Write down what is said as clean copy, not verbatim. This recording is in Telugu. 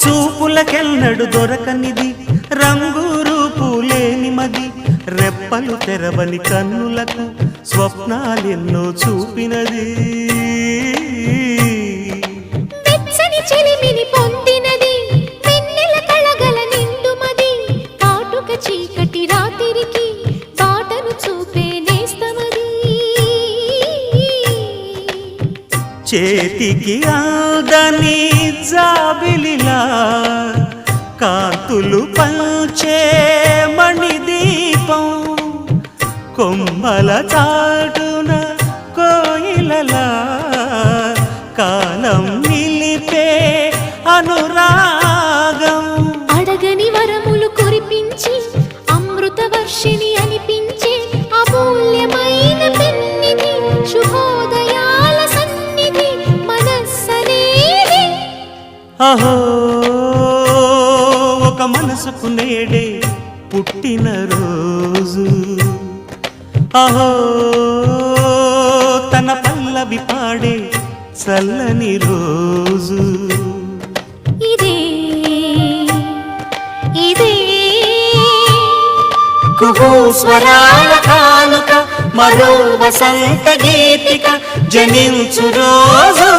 చూపులకెన్నడు దొరకనిది రంగు రూపు లేని మది రెప్పలు తెరవని కన్నులకు స్వప్నాలెన్నో చూపినది వెచ్చని చెలిమిని పొందినది వెన్నెల కళగల నిండుమది కాటుక చీకటి రాత్రికి బాటను చూపే నేస్తమది చేతికి ఆదని జాబిలిలా కాంతులు పంచే మణిదీపం కొమ్మల చాటున కోయిలలా కాలం నిలిపే అనురాగం అడగని వరములు కురిపించి అమృత వర్షిణి అనిపించే అమూల్యమైన పెన్నిధి శుభోదయాల సన్నిధి మనస్సనేది అహో ఒక మనసుకు నేడే పుట్టిన రోజు అహో తన పల్లవి పాడే చల్లని రోజు ఇదే ఇదే కుహూ స్వరాల కానుక మరో వసంత గీతిక జనించు రోజు